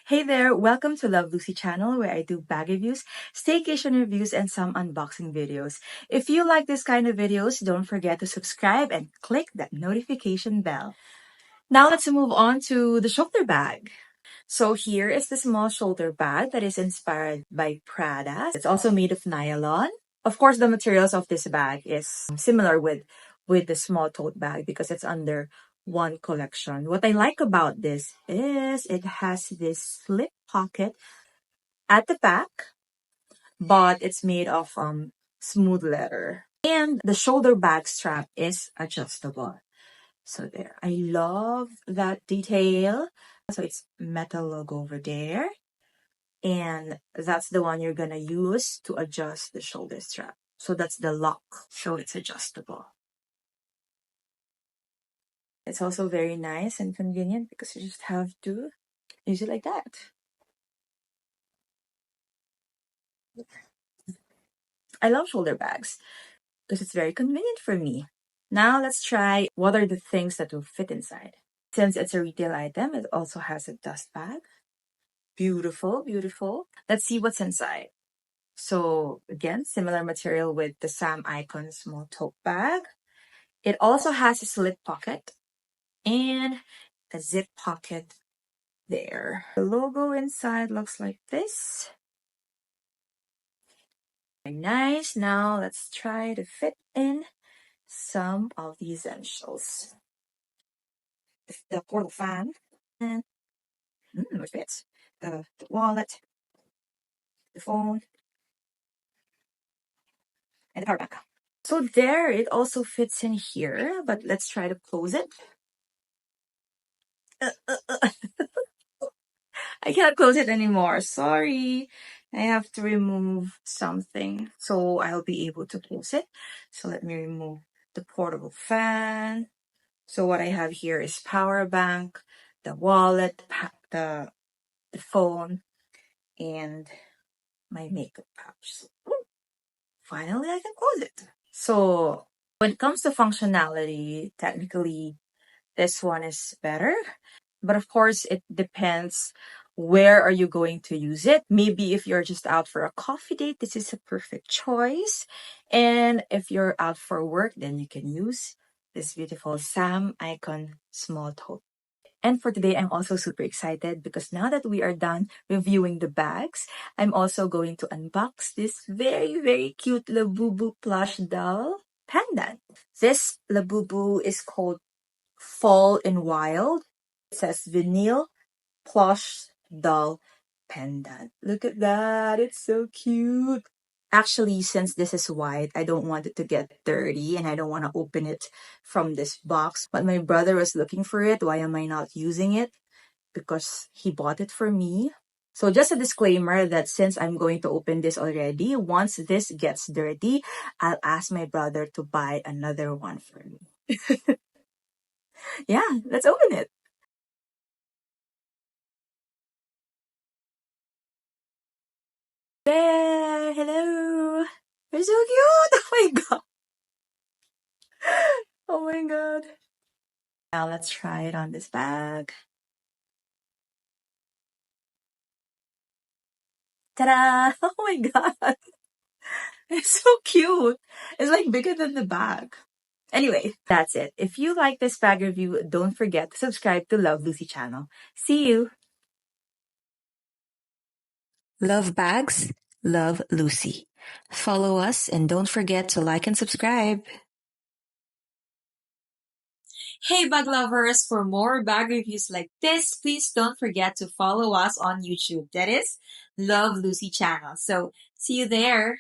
Hey there, welcome to Love Lucy channel where I do bag reviews, staycation reviews, and some unboxing videos. If you like this kind of videos, don't forget to subscribe and click that notification bell. Now let's move on to the shoulder bag. So here is the small shoulder bag that is inspired by Prada. It's also made of nylon. Of course, the materials of this bag is similar with the small tote bag because it's under one collection. What I like about this is it has this slip pocket at the back, but it's made of smooth leather. And the shoulder bag strap is adjustable. So there, I love that detail. So it's metal logo over there. And that's the one you're gonna use to adjust the shoulder strap. So that's the lock. So it's adjustable. It's also very nice and convenient because you just have to use it like that. I love shoulder bags because it's very convenient for me. Now let's try what are the things that will fit inside. Since it's a retail item, it also has a dust bag. Beautiful, beautiful. Let's see what's inside. So again, similar material with the Sam Icon small tote bag. It also has a slip pocket and a zip pocket there. The logo inside looks like this. Very nice. Now let's try to fit in some of the essentials. The portable fan and it fits. The wallet, the phone, and the power bank. So there, it also fits in here, but let's try to close it. I cannot close it anymore. Sorry. I have to remove something so I'll be able to close it. So let me remove the portable fan. So what I have here is power bank, the wallet, the phone, and my makeup pouch. So, finally, I can close it. So when it comes to functionality, technically, this one is better. But of course, it depends where are you going to use it. Maybe if you're just out for a coffee date, this is a perfect choice. And if you're out for work, then you can use this beautiful Sam Icon small tote. And for today, I'm also super excited because now that we are done reviewing the bags, I'm also going to unbox this very, very cute Labubu plush doll pendant. This Labubu is called Fall in Wild. It says vinyl plush doll pendant. Look at that. It's so cute. Actually, since this is white, I don't want it to get dirty and I don't want to open it from this box. But my brother was looking for it. Why am I not using it? Because he bought it for me. So just a disclaimer that since I'm going to open this already, once this gets dirty, I'll ask my brother to buy another one for me. Yeah, let's open it. There, hello. You're so cute. Oh my god. Oh my god. Now let's try it on this bag. Ta-da! Oh my god. It's so cute. It's like bigger than the bag. Anyway, that's it. If you like this bag review, don't forget to subscribe to Love Lucy channel. See you. Love bags, love Lucy. Follow us and don't forget to like and subscribe. Hey bag lovers, for more bag reviews like this, please don't forget to follow us on YouTube. That is Love Lucy channel. So see you there.